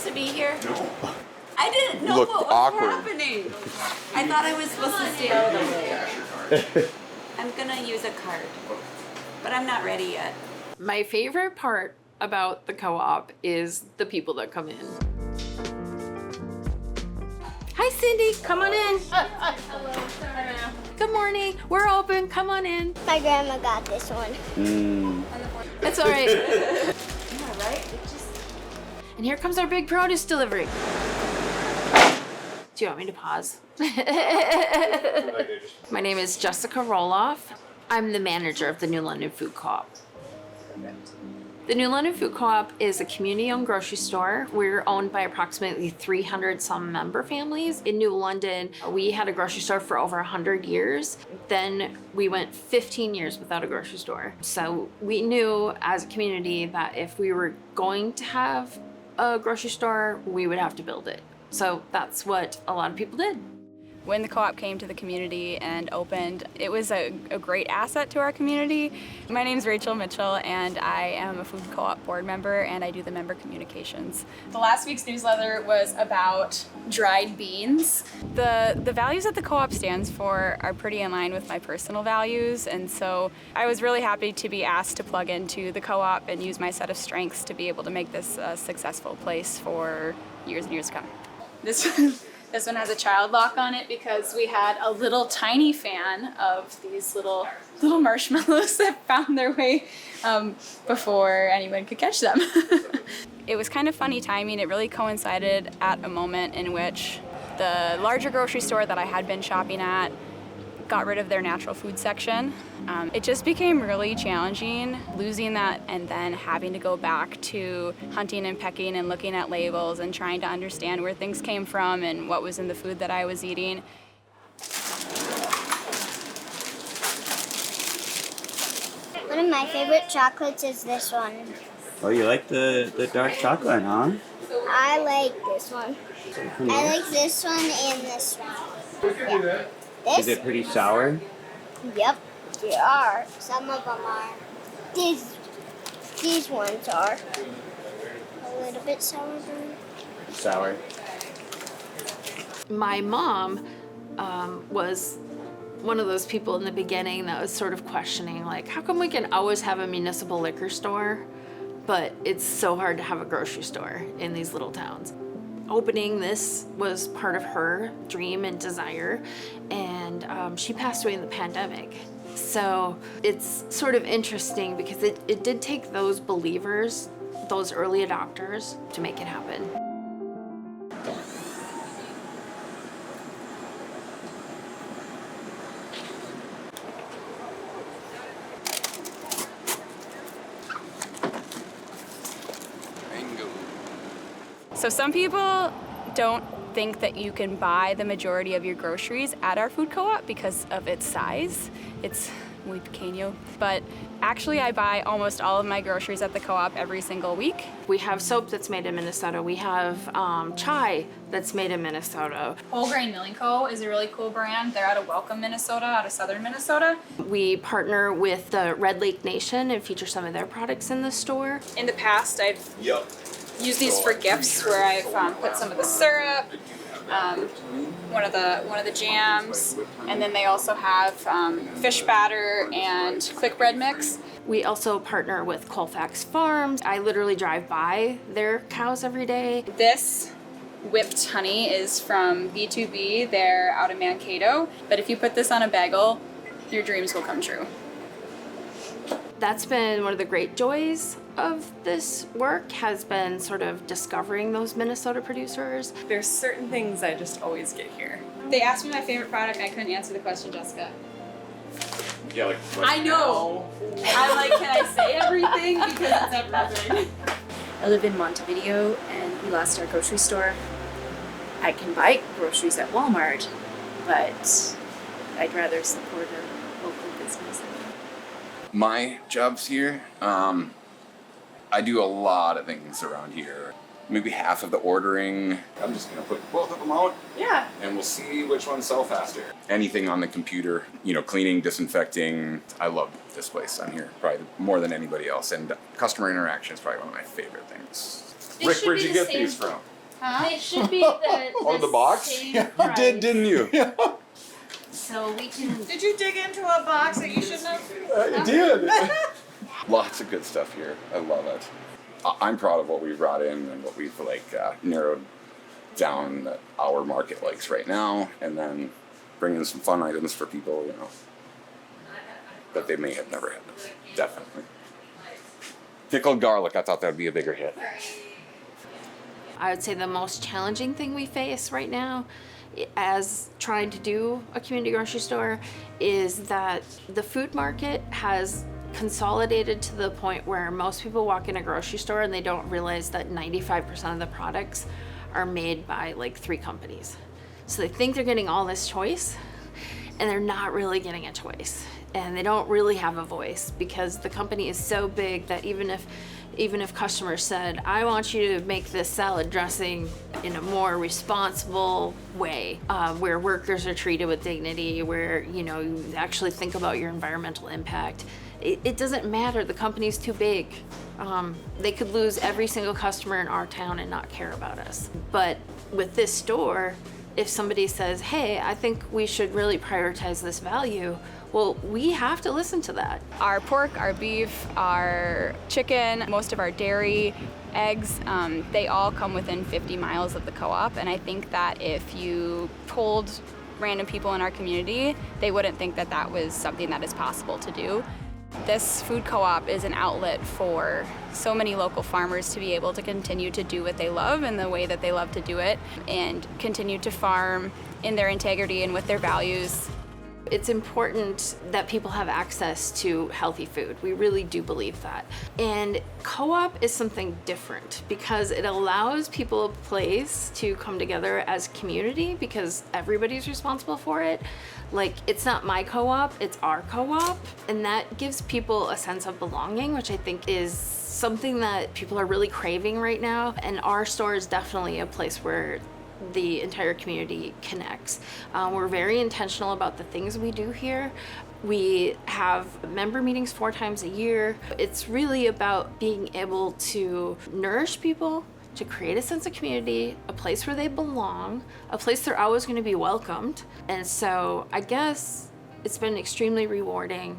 supposed to be here? No. I didn't know looked what was awkward. happening. I thought I was supposed to stay out of the way. I'm gonna use a card, but I'm not ready yet. My favorite part about the co-op is the people that come in. Hi, Cindy. Come on in. Hello. Good morning. We're open. Come on in. My grandma got this one. It's all right. Yeah, right? It just... And here comes our big produce delivery. Do you want me to pause? My name is Jessica Roloff. I'm the manager of the New London Food Co-op. The New London Food Co-op is a community-owned grocery store. We're owned by approximately 300 some member families. In New London, we had a grocery store for over 100 years. Then we went 15 years without a grocery store. So we knew as a community that if we were going to have a grocery store, we would have to build it. So that's what a lot of people did. When the co-op came to the community and opened, it was a great asset to our community. My name's Rachel Mitchell, and I am a food co-op board member, and I do the member communications. The last week's newsletter was about dried beans. The values that the co-op stands for are pretty in line with my personal values, and so I was really happy to be asked to plug into the co-op and use my set of strengths to be able to make this a successful place for years and years to come. This one has a child lock on it because we had a little tiny fan of these little marshmallows that found their way before anyone could catch them. It was kind of funny timing. It really coincided at a moment in which the larger grocery store that I had been shopping at got rid of their natural food section. It just became really challenging losing that and then having to go back to hunting and pecking and looking at labels and trying to understand where things came from and what was in the food that I was eating. One of my favorite chocolates is this one. Oh, you like the dark chocolate, huh? I like this one. I like this one and this one. Yeah. Is it pretty sour? Yep, they are. Some of them are. These ones are a little bit sour. Sour. My mom was one of those people in the beginning that was sort of questioning, like, how come we can always have a municipal liquor store, but it's so hard to have a grocery store in these little towns? Opening this was part of her dream and desire, and she passed away in the pandemic. So it's sort of interesting because it did take those believers, those early adopters, to make it happen. So some people don't think that you can buy the majority of your groceries at our food co-op because of its size. It's muy pequeño. But actually I buy almost all of my groceries at the co-op every single week. We have soap that's made in Minnesota. We have chai that's made in Minnesota. Whole Grain Milling Co. is a really cool brand. They're out of Welcome, Minnesota, out of southern Minnesota. We partner with the Red Lake Nation and feature some of their products in the store. In the past, I've used these for gifts where I've put some of the syrup, one of the jams, and then they also have fish batter and quick bread mix. We also partner with Colfax Farms. I literally drive by their cows every day. This whipped honey is from B2B. They're out of Mankato. But if you put this on a bagel, your dreams will come true. That's been one of the great joys of this work, has been sort of discovering those Minnesota producers. There's certain things I just always get here. They asked me my favorite product. I couldn't answer the question, Jessica. Yeah, like I know. I'm like, can I say everything? Because it's everything. I live in Montevideo and we lost our grocery store. I can buy groceries at Walmart, but I'd rather support a local business. my jobs here, I do a lot of things around here. Maybe half of the ordering. I'm just gonna put both of them out. Yeah. And we'll see which ones sell faster. Anything on the computer, cleaning, disinfecting. I love this place. I'm here probably more than anybody else. And customer interaction is probably one of my favorite things. Rick, where'd you get these from? They should be the Oh, the box? same You price. did, didn't you? So we can. Did you dig into a box that you shouldn't have? You did. Lots of good stuff here. I love it. I'm proud of what we brought in and what we've narrowed down that our market likes right now, and then bring in some fun items for people, that they may have never had. Definitely. Pickled garlic. I thought that would be a bigger hit. I would say the most challenging thing we face right now as trying to do a community grocery store is that the food market has consolidated to the point where most people walk in a grocery store and they don't realize that 95% of the products are made by like 3 companies. So they think they're getting all this choice and they're not really getting a choice. And they don't really have a voice because the company is so big that even if customers said, I want you to make this salad dressing in a more responsible way, where workers are treated with dignity, where you actually think about your environmental impact, it doesn't matter. The company's too big. They could lose every single customer in our town and not care about us. But with this store, if somebody says, hey, I think we should really prioritize this value, well, we have to listen to that. Our pork, our beef, our chicken, most of our dairy, eggs, they all come within 50 miles of the co-op. And I think that if you told random people in our community, they wouldn't think that that was something that is possible to do. This food co-op is an outlet for so many local farmers to be able to continue to do what they love and the way that they love to do it, and continue to farm in their integrity and with their values. It's important that people have access to healthy food. We really do believe that. And co-op is something different because it allows people a place to come together as community because everybody's responsible for it. Like, it's not my co-op, it's our co-op. And that gives people a sense of belonging, which I think is something that people are really craving right now. And our store is definitely a place where the entire community connects. We're very intentional about the things we do here. We have member meetings 4 times a year. It's really about being able to nourish people, to create a sense of community, a place where they belong, a place they're always going to be welcomed. And so I guess it's been extremely rewarding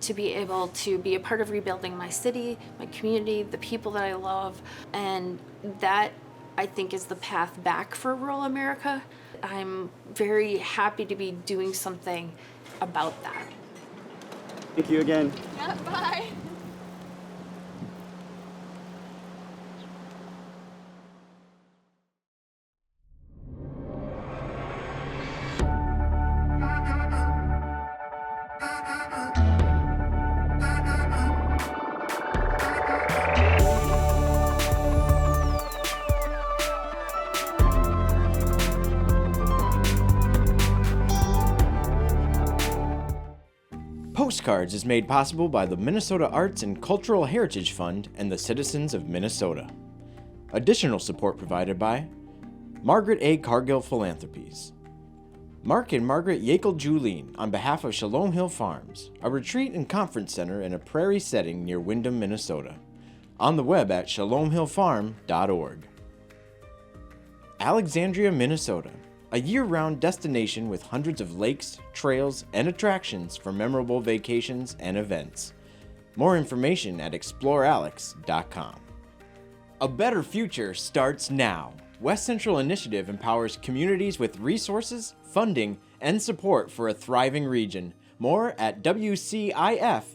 to be able to be a part of rebuilding my city, my community, the people that I love, and that I think is the path back for rural America. I'm very happy to be doing something about that. Thank you again. Yeah, bye. Postcards is made possible by the Minnesota Arts and Cultural Heritage Fund and the citizens of Minnesota. Additional support provided by Margaret A. Cargill Philanthropies, Mark and Margaret Yakel-Julien on behalf of Shalom Hill Farms, a retreat and conference center in a prairie setting near Windham, Minnesota. On the web at shalomhillfarm.org. Alexandria, Minnesota, a year-round destination with hundreds of lakes, trails, and attractions for memorable vacations and events. More information at explorealex.com. A better future starts now. West Central Initiative empowers communities with resources, funding, and support for a thriving region. More at wcif.org.